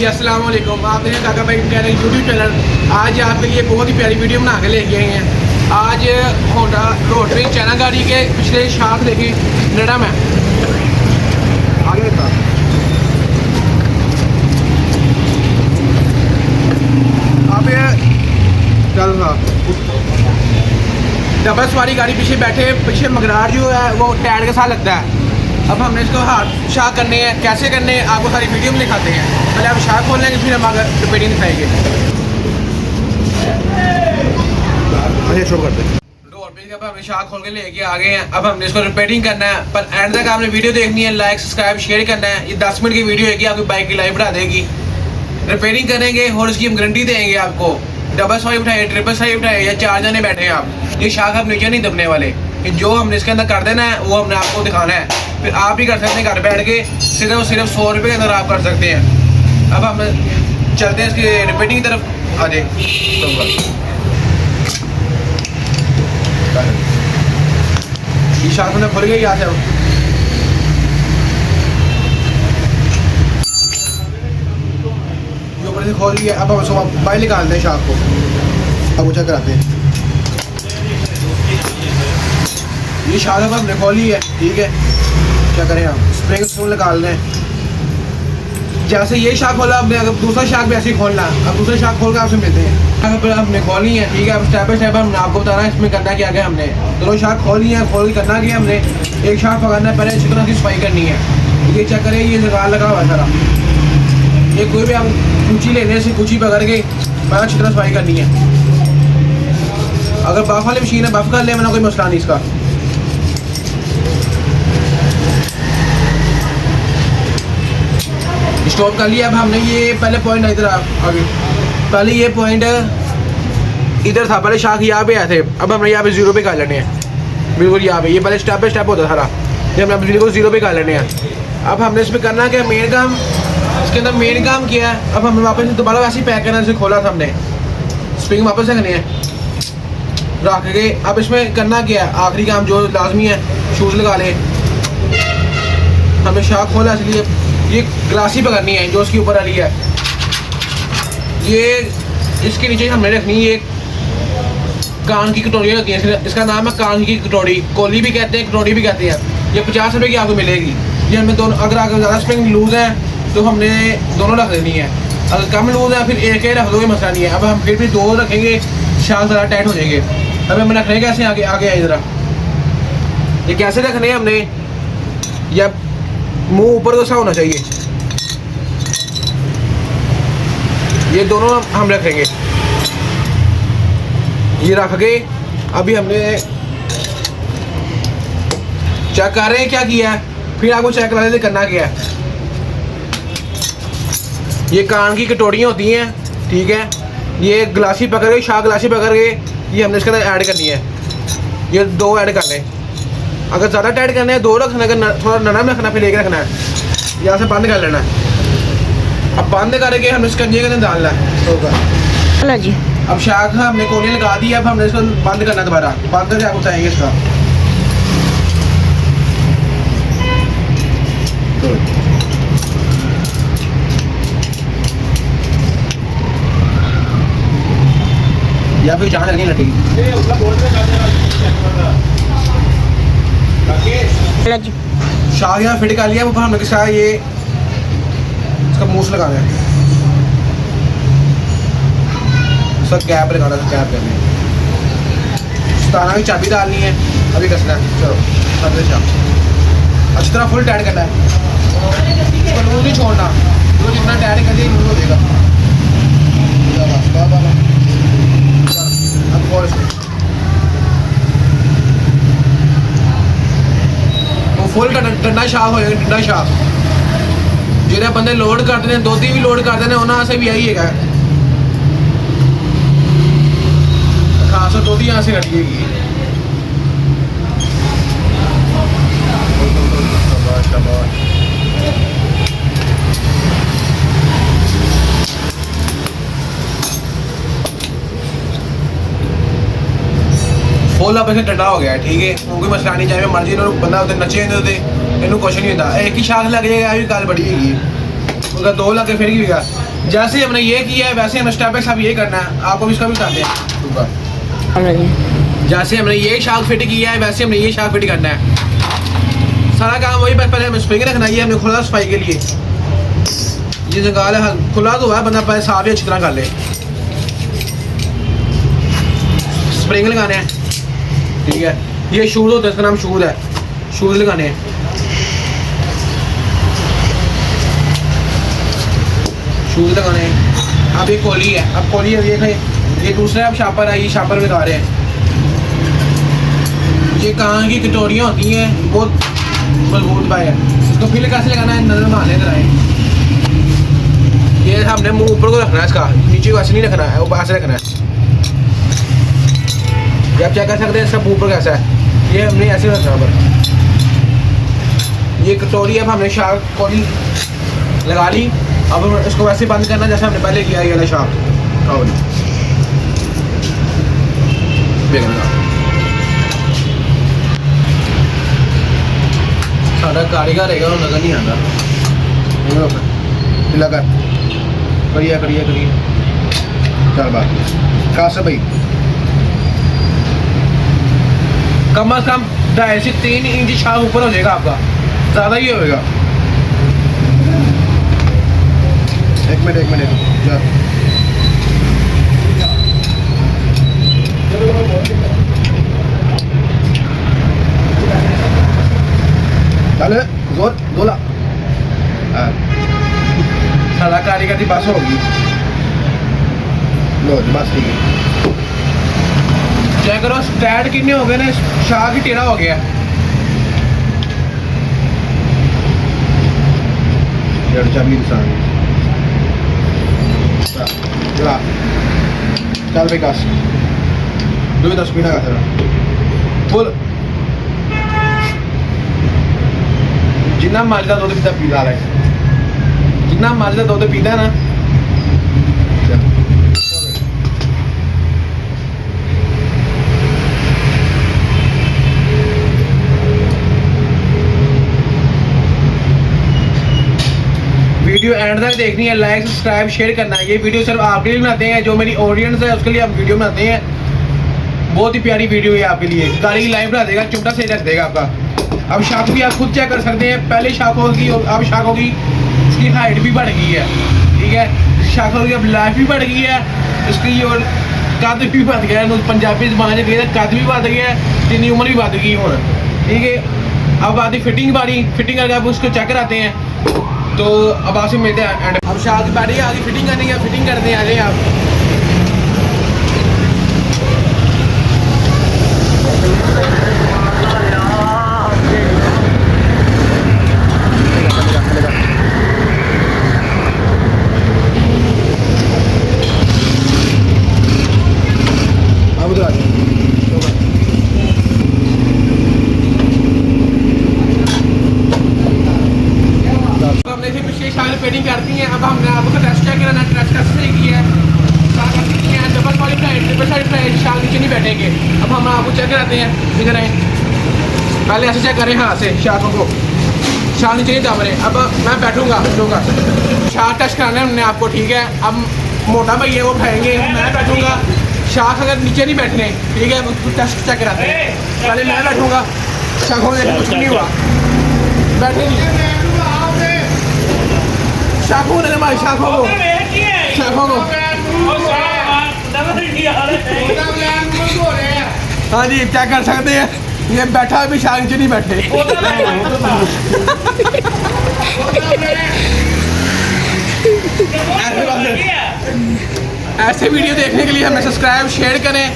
जी अस्सलाम वालेकुम। आप देखें काका भाई कह रहे हैं यूट्यूब चैनल। आज आपके लिए बहुत ही प्यारी वीडियो बना के लेके आए हैं। आज होंडा रोटरी चाइना गाड़ी के पिछले शाख देखी नड़ा में आगे था। आप चल रहा डबल सवारी गाड़ी पीछे बैठे, पीछे मगरार जो है वो टायर के साथ लगता है। अब हमने इसको हाथ शाख करने हैं, कैसे करने हैं आपको सारी वीडियो में दिखाते हैं। पहले आप शाख खोल लेंगे, फिर हम आगे रिपेयरिंग दिखाएंगे। शुरू करते हैं। अब हमने शाख खोल के लेके आ गए हैं। अब हमने इसको रिपेयरिंग करना है, पर एंड तक आपने वीडियो देखनी है, लाइक सब्सक्राइब शेयर करना है। ये 10 मिनट की वीडियो है कि आपकी बाइक की लाइफ बढ़ा देगी। रिपेयरिंग करेंगे और इसकी हम गारंटी देंगे आपको। डबल सवारी उठाए, ट्रिपल सवारी उठाए या 4 जने बैठे हैं आप, ये शाख आप नीचे नहीं दबने वाले। जो हमने इसके अंदर कर देना है वो हमने आपको दिखाना है, फिर आप भी कर सकते हैं घर बैठ के। सिर्फ 100 रुपये के अंदर आप कर सकते हैं। अब हम चलते हैं इसकी रिपेयरिंग की तरफ। आ जाए ये शाख में खुल गई यहाँ से। ऊपर से खोल लिया। अब हम उसको बाहर निकालते हैं शाख को। अब ऊँचा कराते हैं। ये शाख अब हमने खोली है, ठीक है। क्या करें हम स्प्रिंग स्पून निकाल दें। जैसे ये शाख खोला आपने, अगर दूसरा शाख भी ऐसे ही खोलना। अब दूसरा शाख खोल कर आपसे मिलते हैं। अब हमने खोली है, ठीक है। अब स्टेप बाय स्टेप हमने आपको बताना है इसमें करना क्या क्या। हमने दोनों शाख खोली है, खोल करना क्या हमने एक शाख पकड़ना है, पहले अच्छी तरह की सफाई करनी है। ये चेक करें, ये जगह लगा हुआ है सारा। ये कोई भी हम कुची लेने से कुची पकड़ के पहले अच्छी तरह सफाई करनी है। अगर बर्फ वाली मशीन है बर्फ कर ले, मैंने कोई मसला नहीं इसका। स्टॉप कर लिया। अब हमने ये पहले पॉइंट इधर आगे, पहले ये पॉइंट इधर था, पहले शाख यहाँ पे आए थे। अब हमने यहाँ पे 0 पे कर लेने हैं, बिल्कुल यहाँ पे। ये पहले स्टेप बाय स्टेप होता था, ये हमने बिल्कुल 0 पे कर लेने हैं। अब हमने इसमें करना क्या, मेन काम इसके अंदर मेन काम किया है। अब हमने वापस दोबारा वैसे ही पैक करना, जैसे खोला था हमने, स्प्रिंग वापस रखने हैं रख के। अब इसमें करना क्या है, आखिरी काम जो लाजमी है, शूज़ लगा ले। हमने शाख खोला, इसलिए ये ग्लासी पकड़नी है जो उसके ऊपर वाली है। ये इसके नीचे हमने रखनी है। ये कान की कटोरी होती है, इसका नाम है कान की कटोरी। कोली भी कहते हैं, कटोरी भी कहते हैं। ये 50 रुपये की आपको मिलेगी। ये हमें दोनों, अगर आगे ज़्यादा स्प्रिंग लूज़ है तो हमने दोनों रख देनी है। अगर कम लूज़ है फिर एक ही रख दो, मसला नहीं है। अब हम फिर भी 2 रखेंगे, शाख ज़रा टाइट हो जाएंगे। अब हमें रखने कैसे, आगे आगे आए ज़रा। ये कैसे रखने हैं हमने, या मुंह ऊपर को सा होना चाहिए। ये दोनों हम रखेंगे, ये रख के अभी हमने चेक कर रहे हैं क्या किया है, फिर आपको चेक कराने करना क्या है। ये कान की कटोरियाँ होती हैं, ठीक है। ये गिलासी पकड़ के, शाख गिलासी पकड़ के ये हमने इसके अंदर ऐड करनी है। ये 2 ऐड कर लें। अगर ज़्यादा टाइट करना है 2 रखना, अगर थोड़ा नरम रखना फिर 1 रखना है। यहाँ से बंद कर लेना है। अब बंद करके हमने इसका कंजे के अंदर डालना है होगा जी। अब शाख हमने कोने लगा दी। अब हमने इसको बंद करना, दोबारा बंद करके आपको बताएंगे इसका। या फिर जहाँ लगी लटी शाह यहाँ फिट कर लिया। वो हमने किसा ये इसका मूस लगाना है, इसका कैप लगाना है, कैप करनी है। सताना की चाबी डालनी है, अभी कसना है। चलो करते शाह अच्छी तरह फुल टाइट करना है, इसको लूज नहीं छोड़ना। तो जितना टाइट कर दिए लूज हो जाएगा। अब और फुल डंडा शाह हो जाएगा, डंडा शाह। जो बंदे लोड करते हैं, 2-3 भी लोड करते हैं, उन्होंने से भी यही है खास 2-3 यहाँ से कटिएगी। फुल अब ऐसे ठंडा हो गया है, ठीक है। कोई मसला नहीं, चाहे मर्जी बंदा उधर नचे इन कुछ नहीं होता। एक ही शाख लग जाएगा, भी गल बड़ी हैगी। अगर 2 लगे फिर की जैसे हमने ये किया है वैसे हमें स्टेप बाय स्टेप ये करना है। आपको भी इसका भी बताते हैं। जैसे हमने ये शार्क फिट किया है वैसे हमने ये शार्क फिट करना है। सारा काम वही, पहले हमें स्प्रिंग रखना है। हमने खुला सफाई के लिए ये जगह है, खुला तो है, बंदा पहले साफ ही अच्छी तरह कर ले। स्प्रिंग लगाने हैं, ठीक है। ये शूज़ होता है, इसका नाम शूज़ है। शूज़ लगाने हैं, शूज़ लगाने हैं। अब ये कोली है, अब कोली है, ये दूसरा अब शापर है, ये शापर में लगा रहे हैं। ये कान की कटोरियाँ होती हैं, बहुत मजबूत पाए है। इसको फिल कैसे लगाना है, नजर मारने इधर आए। ये हमने मुंह ऊपर को रखना है, इसका नीचे को ऐसे नहीं रखना है, ऊपर ऐसे रखना है। ये आप चेक कर सकते हैं इसका मुंह ऊपर कैसा है। ये हमने ऐसे रखना है। ये कटोरी अब हमने शार्क कोली लगा ली। अब इसको वैसे बंद करना जैसे हमने पहले किया। ये वाला शार्क साढ़ा कारीगर रहेगा, नजर नहीं आता। लगा करिए करिए करिए, चल बात खास भाई। कम अज कम 2.5 से 3 इंच शार्क ऊपर हो जाएगा आपका, ज़्यादा ही होएगा। एक मिनट चल जोर बोला। सारा कारीगर की बस होगी। लो बस ठीक है। चेक करो स्टैंड कितने हो गए ना, शार्क ही टेढ़ा हो गया। चाबी इंसान चला चल विकास 2-10 पीना का फुल जिन्ना मर्जी दुद्ध पीता पी ला है, जिन्ना मर्जी दुद्ध पीता ना। वीडियो एंड तक देखनी है, लाइक सब्सक्राइब शेयर करना है। ये वीडियो सिर्फ आपके लिए बनाते हैं, जो मेरी ऑडियंस है उसके लिए हम वीडियो बनाते हैं। बहुत ही प्यारी वीडियो है आपके लिए। गाड़ी की लाइव बना देगा, चुपटा से रख देगा आपका। अब शार्क भी आप खुद चेक कर सकते हैं। पहले शार्कों की, अब शार्कों की इसकी हाइट भी बढ़ गई है, ठीक है। शार्कों की अब लाइफ भी बढ़ गई है, इसकी और कद भी बढ़ गया है। पंजाबी जबान में गए कद भी बढ़ गया है, तेरी उम्र भी बढ़ गई हूँ, ठीक है। अब आती फिटिंग बारी, फिटिंग करके आप उसको चेक कराते हैं। तो अब आपसे मिलते हैं एंड। अब शार्क की बारी आगे फिटिंग करने की, फिटिंग करते हैं। आ जाए आप। फिटिंग करती हैं। अब हमने आपको टेस्ट चेक कराना, टेस्ट कैसे किया है, double qualified triple side shark नीचे नहीं बैठेंगे। अब हम आपको चेक कराते हैं, इधर आए, पहले ऐसे चेक करें हाथ से शार्कों को, शार्क नीचे नहीं दब रहे। अब मैं बैठूंगा शार्क टेस्ट कराना है हमने आपको, ठीक है। अब मोटा भाई है वो उठाएंगे, मैं बैठूंगा। शार्क अगर नीचे नहीं बैठने, ठीक है, टेस्ट चेक कराते हैं। पहले मैं बैठूंगा, शार्कों में कुछ नहीं हुआ, बैठे नहीं शार्कों ने हमारे शार्कों को हाँ जी क्या कर सकते हैं। ये बैठा भी शार्क नीचे नहीं बैठे। ऐसे वीडियो देखने के लिए हमें सब्सक्राइब शेयर करें।